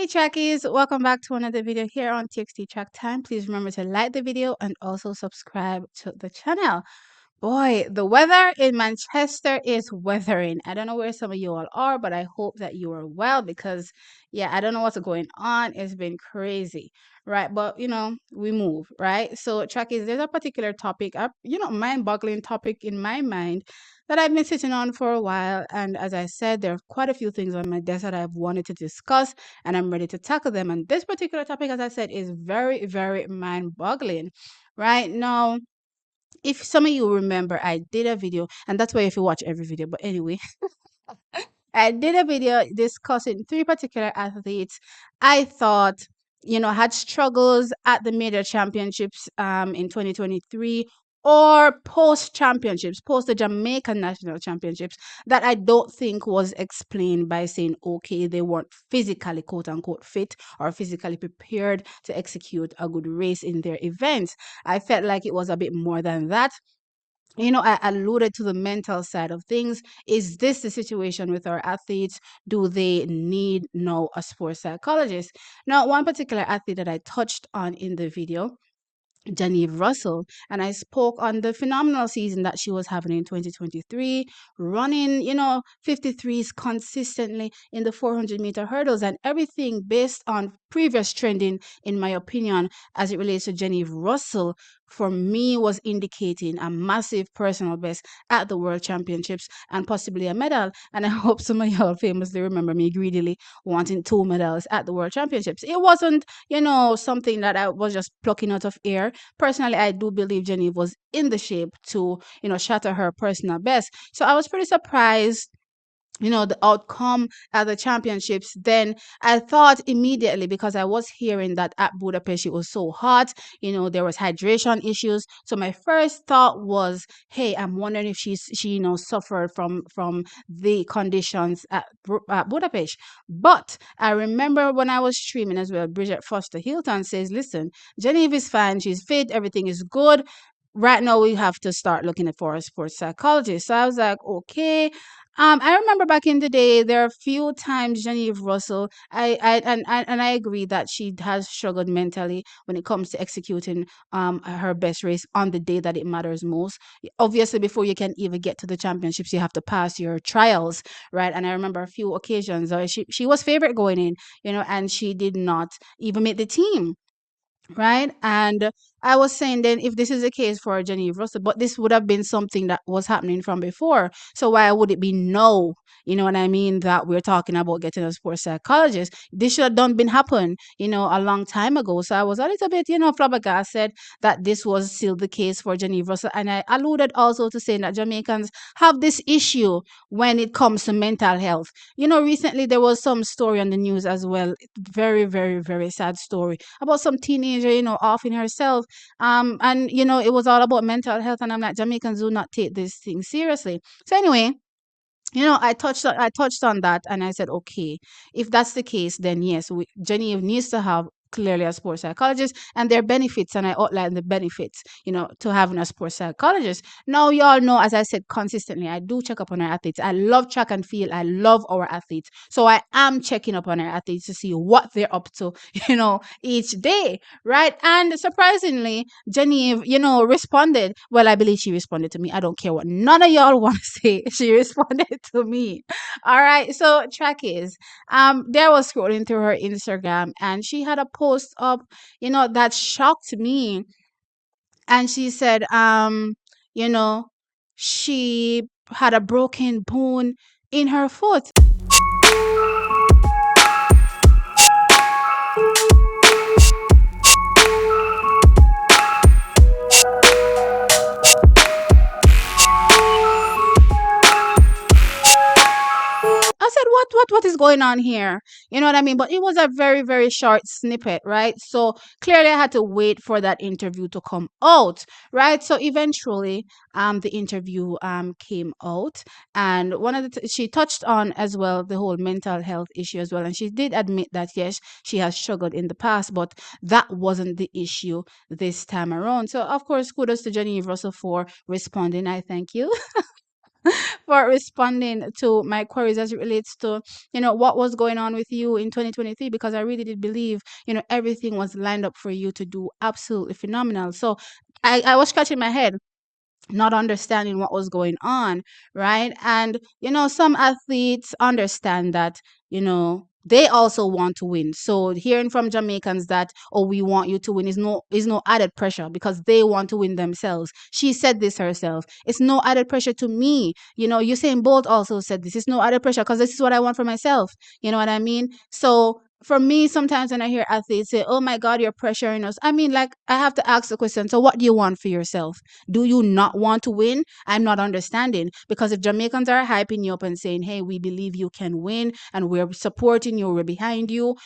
Hey trackies, welcome back to another video here on TXT Track Time. Please remember to like the video and also subscribe to the channel. Boy, the weather in Manchester is weathering. I don't know where some of you all are, but I hope that you are well because, yeah, I don't know what's going on. It's been crazy, right? But, we move, right? So, trackies, there's a particular topic, mind-boggling topic in my mind that I've been sitting on for a while. And as I said, there are quite a few things on my desk that I've wanted to discuss, and I'm ready to tackle them. And this particular topic, as I said, is very, very mind-boggling. Right now, if some of you remember, I did a video, and that's why if you watch every video. But anyway, I did a video discussing three particular athletes I thought, had struggles at the major championships in 2023 or post championships, post the Jamaican national championships, that I don't think was explained by saying, okay, they weren't physically, quote unquote, fit or physically prepared to execute a good race in their events. I felt like it was a bit more than that. I alluded to the mental side of things. Is this the situation with our athletes? Do they need now a sports psychologist? Now, one particular athlete that I touched on in the video, Genevieve Russell, and I spoke on the phenomenal season that she was having in 2023, running, 53s consistently in the 400-meter hurdles and everything based on previous trending, in my opinion, as it relates to Genevieve Russell, for me was indicating a massive personal best at the World Championships and possibly a medal. And I hope some of y'all famously remember me greedily wanting 2 medals at the World Championships. It wasn't something that I was just plucking out of air. Personally, I do believe Genevieve was in the shape to, shatter her personal best. So I was pretty surprised, the outcome at the championships. Then I thought immediately, because I was hearing that at Budapest it was so hot, there was hydration issues. So my first thought was, hey, I'm wondering if she suffered from the conditions at Budapest. But I remember when I was streaming as well, Bridget Foster Hilton says, listen, Genevieve is fine, she's fit, everything is good. Right now we have to start looking for a sports psychologist. So I was like, okay. I remember back in the day, there are a few times Genevieve Russell, I agree that she has struggled mentally when it comes to executing her best race on the day that it matters most. Obviously, before you can even get to the championships, you have to pass your trials, right? And I remember a few occasions where she was favorite going in, and she did not even make the team, right? And I was saying, then, if this is the case for Genevieve Russell, but this would have been something that was happening from before. So why would it be no? You know what I mean? That we're talking about getting a sports psychologist. This should have done been happen, a long time ago. So I was a little bit, flabbergasted that this was still the case for Genevieve Russell. And I alluded also to saying that Jamaicans have this issue when it comes to mental health. Recently there was some story on the news as well. Very, very, very sad story about some teenager, offing herself. And it was all about mental health. And I'm like, Jamaicans do not take this thing seriously. So anyway, I touched on that, and I said, okay, if that's the case, then yes, Genevieve needs to have clearly a sports psychologist, and their benefits, and I outlined the benefits, to having a sports psychologist. Now, y'all know, as I said consistently, I do check up on our athletes. I love track and field. I love our athletes, so I am checking up on our athletes to see what they're up to, each day, right? And surprisingly, Genevieve, responded. Well, I believe she responded to me. I don't care what none of y'all want to say. She responded to me. All right. So track is, there was scrolling through her Instagram, and she had a post up, that shocked me. And she said, you know, she had a broken bone in her foot. I said, what is going on here? You know what I mean? But it was a very, very short snippet, right? So clearly I had to wait for that interview to come out, right? So eventually, the interview, came out, and one of she touched on as well the whole mental health issue as well. And she did admit that, yes, she has struggled in the past, but that wasn't the issue this time around. So of course, kudos to Genevieve Russell for responding. I thank you. for responding to my queries as it relates to, what was going on with you in 2023, because I really did believe, everything was lined up for you to do absolutely phenomenal. So I was scratching my head, not understanding what was going on, right? And some athletes understand that, they also want to win. So hearing from Jamaicans that, oh, we want you to win, is no added pressure, because they want to win themselves. She said this herself. It's no added pressure to me. Usain Bolt also said this. It's no added pressure, because this is what I want for myself. You know what I mean? So for me, sometimes when I hear athletes say, oh my God, you're pressuring us, I mean, like, I have to ask the question, so what do you want for yourself? Do you not want to win? I'm not understanding. Because if Jamaicans are hyping you up and saying, hey, we believe you can win and we're supporting you, we're behind you,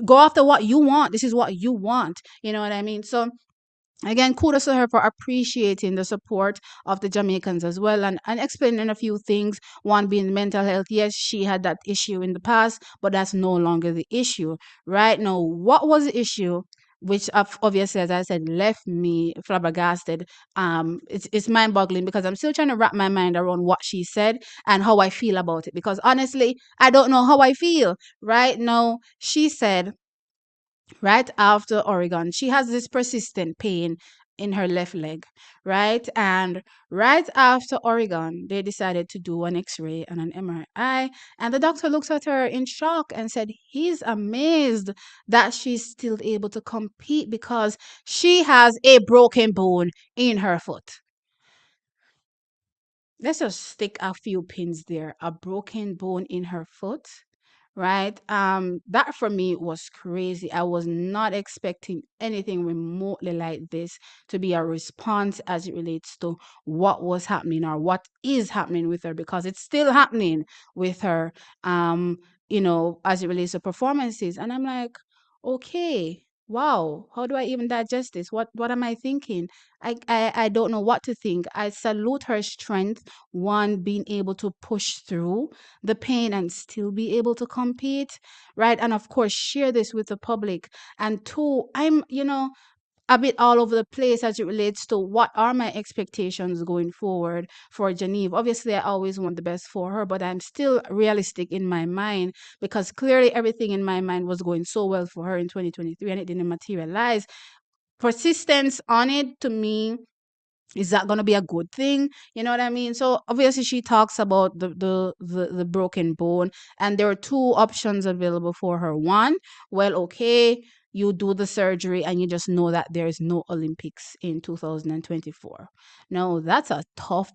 go after what you want. This is what you want. You know what I mean? So again, kudos to her for appreciating the support of the Jamaicans as well, and explaining a few things. One being mental health. Yes, she had that issue in the past, but that's no longer the issue. Right now, what was the issue? Which obviously, as I said, left me flabbergasted. It's mind boggling, because I'm still trying to wrap my mind around what she said and how I feel about it. Because honestly, I don't know how I feel. Right now, she said right after Oregon, she has this persistent pain in her left leg, right? And right after Oregon, they decided to do an X-ray and an MRI, and the doctor looks at her in shock and said he's amazed that she's still able to compete because she has a broken bone in her foot. Let's just stick a few pins there. A broken bone in her foot, right? That for me was crazy. I was not expecting anything remotely like this to be a response as it relates to what was happening or what is happening with her, because it's still happening with her. As it relates to performances, and I'm like, okay, wow, how do I even digest this? What am I thinking? I don't know what to think. I salute her strength, one, being able to push through the pain and still be able to compete, right? And of course, share this with the public. And two, I'm, a bit all over the place as it relates to what are my expectations going forward for Genevieve. Obviously, I always want the best for her, but I'm still realistic in my mind, because clearly everything in my mind was going so well for her in 2023 and it didn't materialize. Persistence on it, to me, is that going to be a good thing? You know what I mean? So obviously she talks about the broken bone, and there are two options available for her. One, well, okay, you do the surgery and you just know that there is no Olympics in 2024. No, that's a tough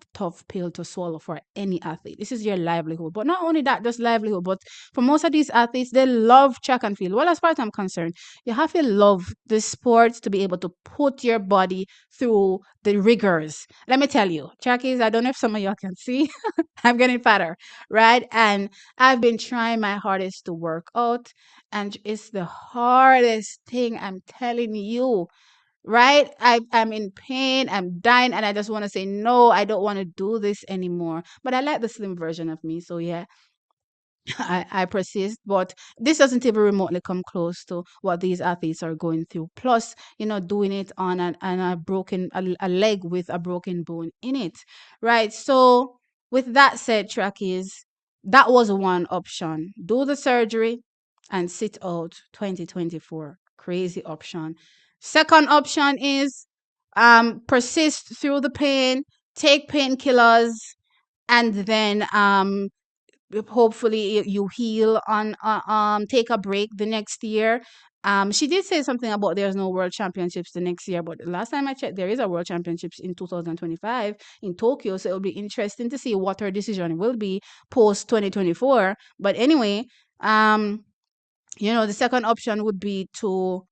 pill to swallow for any athlete. This is your livelihood. But not only that, just livelihood, but for most of these athletes, they love track and field. Well, as far as I'm concerned, you have to love the sports to be able to put your body through the rigors. Let me tell you, Jackies, I don't know if some of y'all can see, I'm getting fatter, right? And I've been trying my hardest to work out, and it's the hardest thing, I'm telling you, right? I'm in pain, I'm dying, and I just want to say, no, I don't want to do this anymore. But I like the slim version of me, so yeah, I persist, but this doesn't even remotely come close to what these athletes are going through. Plus, doing it on a broken a leg with a broken bone in it, right? So, with that said, trackies, that was one option: do the surgery and sit out 2024. Crazy option. Second option is persist through the pain, take painkillers, and then hopefully you heal on take a break the next year. She did say something about there's no world championships the next year, but last time I checked, there is a world championships in 2025 in Tokyo, so it'll be interesting to see what her decision will be post 2024. But anyway, the second option would be to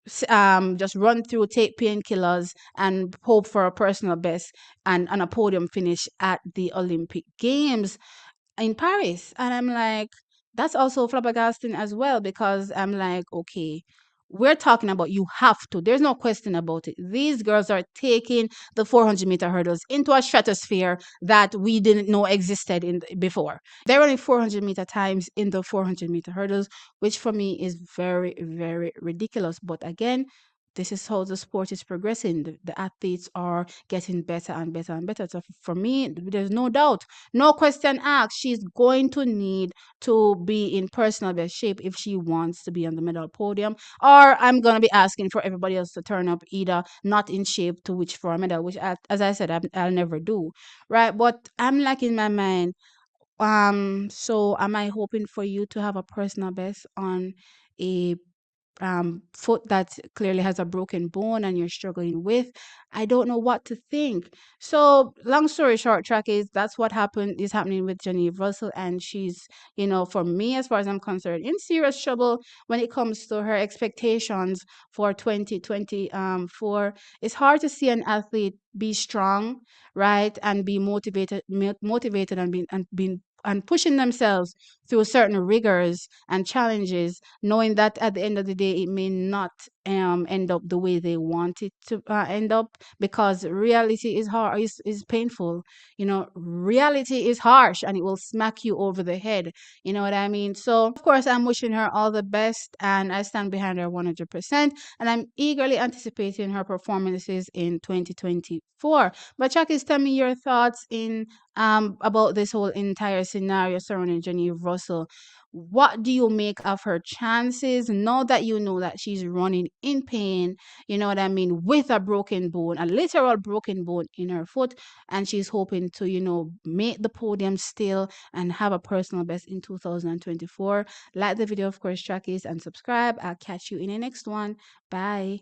just run through, take painkillers, and hope for a personal best and a podium finish at the Olympic Games in Paris. And I'm like, that's also flabbergasting as well, because I'm like, okay, we're talking about you have to. There's no question about it. These girls are taking the 400-meter hurdles into a stratosphere that we didn't know existed in before. They're running 400-meter times in the 400-meter hurdles, which for me is very, very ridiculous. But again, this is how the sport is progressing. The athletes are getting better and better and better. So for me, there's no doubt, no question asked. She's going to need to be in personal best shape if she wants to be on the medal podium. Or I'm gonna be asking for everybody else to turn up either not in shape to wish for a medal, which as I said, I'll never do, right? But I'm like in my mind. So am I hoping for you to have a personal best on a foot that clearly has a broken bone and you're struggling with? I don't know what to think. So long story short, track is that's what happened is happening with Genevieve Russell, and she's, for me, as far as I'm concerned, in serious trouble when it comes to her expectations for 2020. For It's hard to see an athlete be strong, right, and be motivated and being and pushing themselves through certain rigors and challenges, knowing that at the end of the day it may not end up the way they want it to end up, because reality is hard, is painful. Reality is harsh and it will smack you over the head. You know what I mean? So of course I'm wishing her all the best, and I stand behind her 100%, and I'm eagerly anticipating her performances in 2024. But Chuckies, tell me your thoughts in about this whole entire scenario surrounding Genevieve Russell. What do you make of her chances now that you know that she's running in pain, you know what I mean, with a broken bone, a literal broken bone in her foot, and she's hoping to, make the podium still and have a personal best in 2024? Like the video, of course, Trackies, and subscribe. I'll catch you in the next one. Bye.